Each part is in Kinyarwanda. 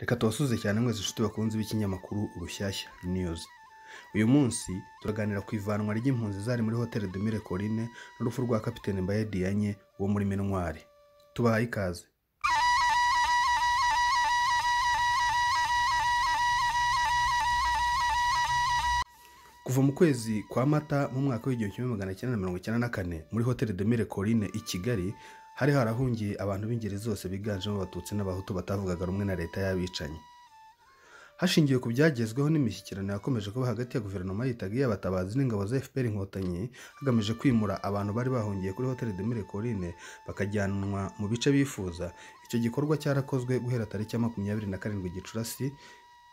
Reka tubasuze cyane mwese inshuti bakunze b'ikinyamakuru Rushyashya News. Uyu munsi turaganira ku ivanwa ry'impunzi zari muri Hotel de Mille Collines n'urupfu rwa Kapiteni Mbaye Dianye wo muri Minwari. Tubahaye ikaze. Kuva mu kwezi kwa Mata mu mwaka w'1994 muri Hotel de Mille Collines i Kigali hari harahungiye abantu b'ingeri zose biganjemo abatutsi n'abahutu batavugaga rumwe na leta y'abicanyi. Hashingiwe ku byagezweho n'imishyikirano yakomeje kuba hagati ya guverinoma yitaga y'abatabazi n'ingabo za FPR Inkotanyi hagamije kwimura abantu bari bahungiye kuri Hotel de Mille Collines bakajyanwa mu bice bifuza. Icyo gikorwa cyarakozwe guhera tariki ya 27 Gicurasi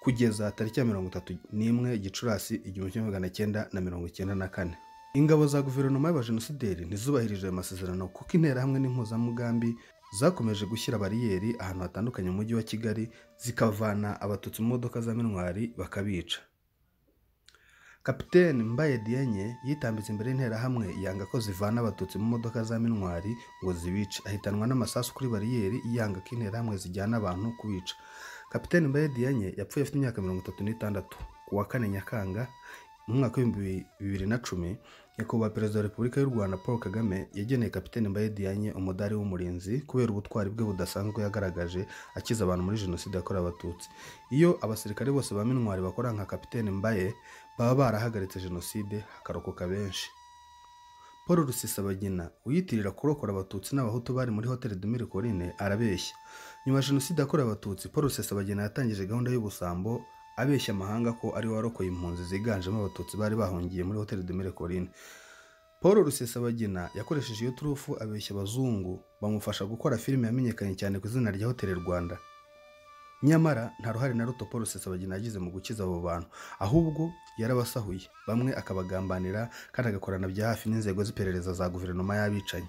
kugeza tariki ya 31 Gicurasi 1994. Ingabo za guverinoma y'abajenosideri ntizubahirije ayo masezerano kuko interahamwe n'impuzamugambi zakomeje gushyira bariyeri ahantu hatandukanye mu mujyi wa Kigali zikavana abatutsi mu modoka za Minwari bakabica. Kapiteni Mbaye Dianye yitambitse imbere y'interahamwe yanga ko zivana abatutsi mu modoka za Minwari ngo zibice, ahitanwa n'amasasu kuri bariyeri yanga ko interahamwe zijyana abantu kubica. Kapiteni Mbaye Dianye yapfuye afite imyaka 36 ku wa 4 Nyakanga mu mwaka wa 2010. Nyakubahwa Perezida wa Repubulika y'u Rwanda Paul Kagame yageneye Kapiteni Mbaye Dianye umudari w'umurinzi kubera ubutwari bwe budasanzwe yagaragaje akiza abantu muri jenoside yakorewe abatutsi. Iyo abasirikare bose ba Minwari bakora nka Kapiteni Mbaye baba barahagaritse jenoside hakarokoka benshi. Paul Rusesabagina uyitirira kurokora abatutsi n'abahutu bari muri Hotel de Mille Collines arabeshya. Nyuma ya jenoside yakorewe abatutsi, Paul Rusesabagina yatangije gahunda y'ubusambo abeshya amahanga ko ari warokoye impunzi ziganjemo abatutsi bari bahungiye muri Hotel de Mille Collines. Paul Rusesabagina yakoresheje iyo turufu abeshya abazungu bamufasha gukora filime yamenyekanye cyane ku izina rya Hotel Rwanda. Nyamara nta ruhare na ruto Paul Rusesabagina yagize mu gukiza abo bantu, ahubwo yarabasahuye, bamwe akabagambanira kandi agakorana bya hafi n'inzego z'iperereza za guverinoma y'abicanyi.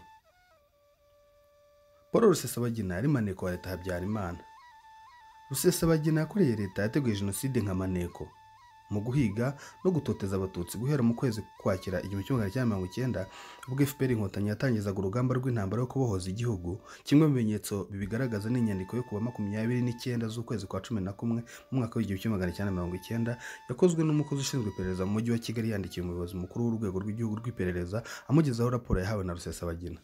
Paul Rusesabagina yari maneko wa leta Habyarimana. Rusesabagina yakoreye leta yateguye jenoside nka maneko mu guhiga no gutoteza abatutsi guhera mu kwezi kwakira 1990 ubwo FPR Inkotanyi yatangizaga urugamba rw'intambara yo kubohoza igihugu. Kimwe mu bimenyetso bibigaragaza n'inyandiko yo kuba 29 z'ukwezi kwa 11 mu mwaka w'1990 yakozwe n'umukozi ushinzwe iperereza mu mujyi wa Kigali yandikiye umuyobozi mukuru w'urwego rw'igihugu rw'iperereza amugezaho raporo yahawe na Rusesabagina.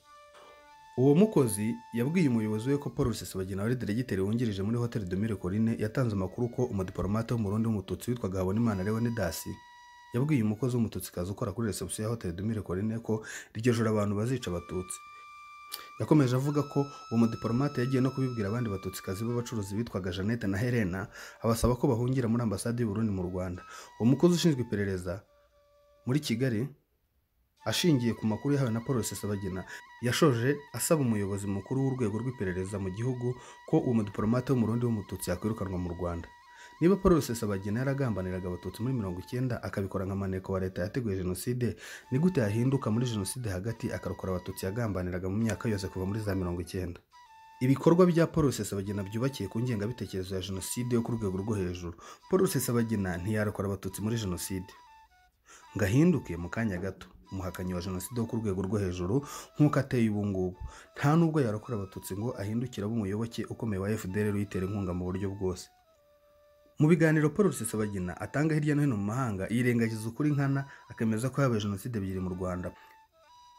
Uwo mukozi yabwiye umuyobozi we ko Paul Rusesabagina wari diregiteri wungirije muri Hotel de Mille Collines yatanze amakuru ko umudipolomate w'umurundi w'umututsi witwaga Habonimana Leonidas yabwiye umukozi w'umututsikazi ukora kuri reception ya Hotel de Mille Collines ko iryo joro abantu bazica abatutsi. Yakomeje avuga ko uwo mudipolomate yagiye no kubibwira abandi batutsikazi b'abacuruzi bitwaga Jeannette na Helena abasaba ko bahungira muri ambasade y'u Burundi mu Rwanda. Uwo mukozi ushinzwe iperereza muri Kigali ashingiye ku makuru yahawe na Paul Rusesabagina yashoje asaba umuyobozi mukuru w'urwego rw'iperereza mu gihugu ko uwo mudipolomate w'umurundi w'umututsi yakwirukanwa mu Rwanda. Niba Paul Rusesabagina yaragambaniraga abatutsi muri 90 akabikora nka maneko wa leta yateguye jenoside, ni gute yahinduka muri jenoside hagati akarokora abatutsi yagambaniraga mu myaka yose kuva muri za 90? Ibikorwa bya Paul Rusesabagina byubakiye ku ngengabitekerezo ya jenoside yo ku rwego rwo hejuru. Paul Rusesabagina ntiyarokora abatutsi muri jenoside ngahinduke mu kanya gato umuhakanyi wa jenoside wo ku rwego rwo hejuru nk'uko ateye ubu ngubu. Nta nubwo yarokora abatutsi ngo ahindukira umuyoboke ukomeye wa FDR uyitera inkunga mu buryo bwose. Mu biganiro Paul Rusesabagina atanga hirya no hino mu mahanga yirengagiza ukuri nkana akemeza ko yabaye jenoside ebyiri mu Rwanda.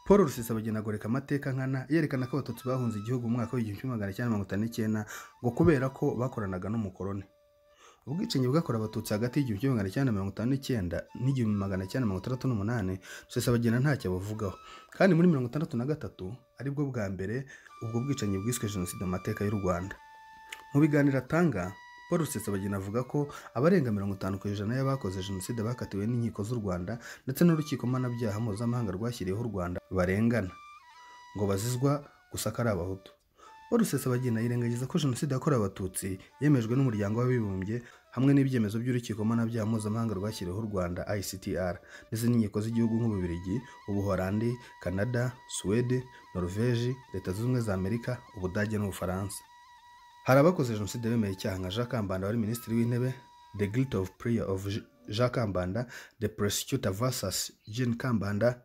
Paul Rusesabagina agoreka amateka nkana yerekana ko abatutsi bahunze igihugu mu mwaka w'1959 ngo kubera ko bakoranaga n'umukoroni. Ubwicanyi bwakora abatutsi hagati y'1959 n'1968 Rusesabagina ntacyo abuvugaho, kandi muri 1963 aribwo bwa mbere ubwo bwicanyi bwiswe jenoside mu mateka y'u Rwanda. Mu biganiro atanga, Paul Rusesabagina avuga ko abarenga 50% y'abakoze jenoside bakatiwe n'inkiko z'u Rwanda ndetse n'urukiko mpanabyaha mpuzamahanga rwashyiriyeho u Rwanda barengana ngo bazizwa gusa ko ari abahutu. Paul Rusesabagina yirengagiza ko jenoside yakorewe abatutsi yemejwe n'umuryango w'abibumbye hamwe n'ibyemezo by'urukiko mpanabyaha mpuzamahanga rwashyiriweho u Rwanda ICTR ndetse n'inkiko z'igihugu nk'Ububiligi, Ubuholandi, Canada, Suwede, Norvège, Leta Zunze Ubumwe za Amerika, Ubudage n'Ubufaransa. Hari abakoze jenoside bemeye icyaha nka Jacques Kambanda wari minisitiri w'intebe, The Guilt of Prayer of Jacques Kambanda, The Prosecutor vs Jean Kambanda,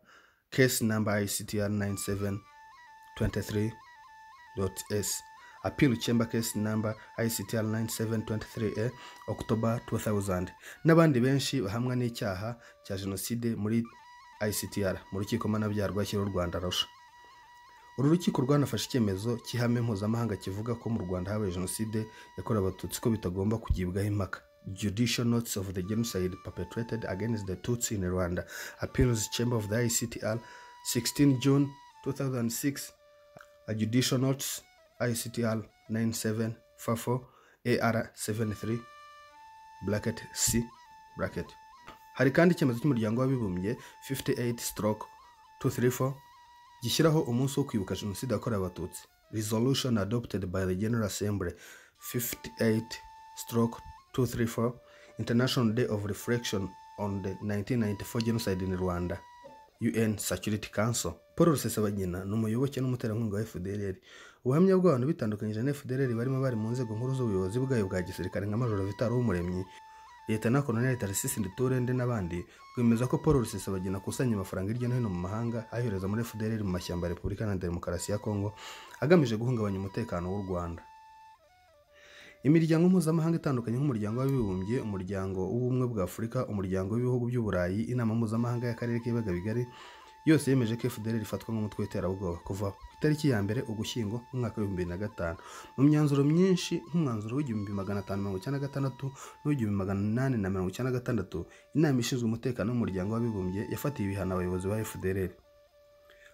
Case number ICTR 9723 S Appeal Chamber Case Number ICTR 9723A October 2000 n'abandi benshi bahamwa n'icyaha cya jenoside muri ICTR mu rukiko mpanabyaha rwashyiriweho u Rwanda Arusha. Uru rukiko rwanafashe icyemezo cy'ihame mpuzamahanga kivuga ko mu Rwanda habaye jenoside yakorewe abatutsi ko bitagomba kugibwaho impaka. Judicial Notice of the Genocide Perpetrated Against the Tutsi in Rwanda. Appeals Chamber of the ICTR 16 June 2006. A Judicial Notice ICTR 9744 AR73 (C). Hari kandi icyemezo cy'umuryango w'abibumbye 58/234 gishyiraho umunsi wo kwibuka jenoside yakorewe abatutsi. Resolution adopted by the General Assembly 58/234 International Day of Reflection on the 1994 Genocide in Rwanda. UN Security Council. Paul Rusesabagina ni umuyoboke n'umuterankunga wa FDLR. Ubuhamya bw'abantu bitandukanyije na FDLR barimo bari mu nzego nkuru z'ubuyobozi bwayo bwa gisirikare nka Major Vital Uwumuremyi, Lieutenant Colonel Tarsisi Nditurende n'abandi bwemeza ko Paul Rusesabagina akusanya amafaranga hirya no hino mu mahanga ayohereza muri FDLR mu mashyamba ya Repubulika Iharanira Demokarasi ya Kongo agamije guhungabanya umutekano w'u Rwanda. Imiryango mpuzamahanga itandukanye nk'umuryango w'abibumbye, umuryango w'ubumwe bwa Afurika, umuryango w'ibihugu by'Uburayi, inama mpuzamahanga y'akarere k'ibiyaga bigari yose yemeje ko FDLR ifatwa nk'umutwe w'iterabwoba kuva ku itariki ya mbere Ugushyingo mu mwaka wa 2005. Mu myanzuro myinshi nk'umwanzuro w'1596 n'u'1896 inama ishinzwe umutekano w'umuryango w'abibumbye yafatiye ibihano abayobozi ba FDLR.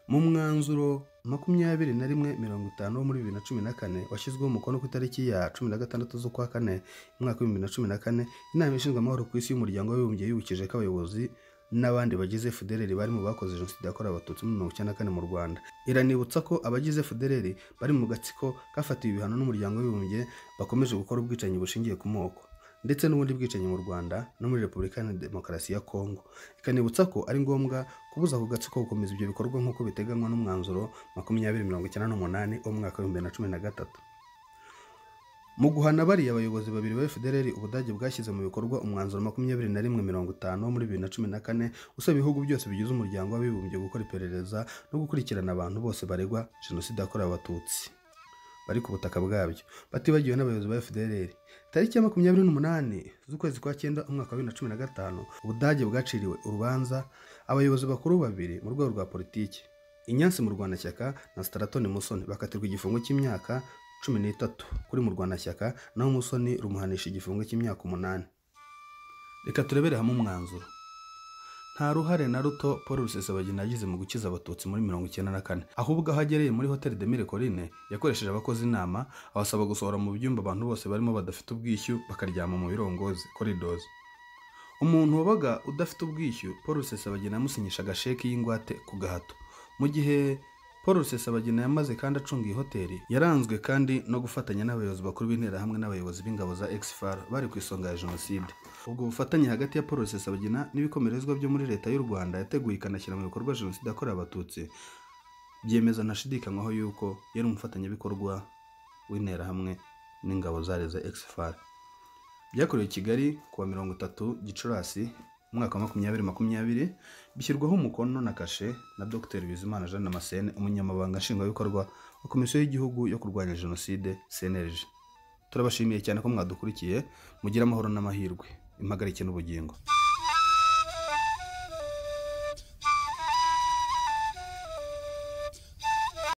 Mu mwanzuro 2150 wo muri 2014 washyizweho umukono ku itariki ya 16 z'ukwa kane mu mwaka wa 2014, inama ishinzwe amahoro ku isi y'umuryango w'abibumbye yibukije ko abayobozi n'abandi bagize FDLR bari mu bakoze jenoside yakorewe abatutsi muri 1994 mu Rwanda. Iranibutsa ko abagize FDLR bari mu gatsiko kafatiwe ibihano n'umuryango w'abibumbye bakomeje gukora ubwicanyi bushingiye ku moko ndetse n'ubundi bwicanyi mu Rwanda no muri Repubulika Iharanira Demokarasi ya Kongo. Ikanibutsa ko ari ngombwa kubuza ako gatsiko gukomeza ibyo bikorwa nk'uko biteganywa n'umwanzuro 2098 wo mu mwaka wa 2013. Mu guhana bariya abayobozi babiri ba FDLR, Ubudage bwashyize mu bikorwa umwanzuro 2150 wo muri 2014 usaba ibihugu byose bigize umuryango w'abibumbye gukora iperereza no gukurikirana abantu bose baregwa jenoside yakorewe abatutsi bari ku butaka bwabyo, batibagiwe n'abayobozi ba FDLR. Tariki ya 28 z'ukwezi kwa 9 umwaka wa 2015 Ubudage bwaciriwe urubanza abayobozi bakuru babiri mu rwego rwa politiki, Inyansi Murwanashyaka na Straton Musoni bakatirwa igifungo cy'imyaka 13 kuri Murwanashyaka, naho Musoni rumuhanisha igifungo cy'imyaka 8. Reka turebere hamwe umwanzuro. Nta ruhare na ruto Paul Rusesabagina yagize mu gukiza abatutsi muri 1994, ahubwo aho agereye muri Hotel de Mille Collines yakoresheje abakozi inama abasaba gusohora mu byumba abantu bose barimo badafite ubwishyu bakaryama mu birongozi corridors. Umuntu wabaga udafite ubwishyu Paul Rusesabagina yamusinyisha agasheki y'ingwate ku gahato. Mu gihe Paul Rusesabagina yamaze kandi acunga iyi hoteli, yaranzwe kandi no gufatanya n'abayobozi bakuru b'intera hamwe n'abayobozi b'ingabo za Exfar bari ku isonga ya jenoside. Ubwo bufatanye hagati ya Paul Rusesabagina n'ibikomerezwa byo muri leta y'u Rwanda yateguye ikanashyira mu bikorwa jenoside yakorewe abatutsi byemeza ntashidikanywaho yuko yari umufatanyabikorwa w'intera hamwe n'ingabo za Exfar. Byakorewe i Kigali kuwa 30 Gicurasi umwaka wa 2020, bishyirwaho umukono na kashe na Dr. Bizimana Jean Damascene, umunyamabanga nshingwabikorwa wa Komisiyo y'Igihugu yo kurwanya Jenoside CNLG. Turabashimiye cyane ko mwadukurikiye, mugira amahoro n'amahirwe, impagarike n'ubugingo.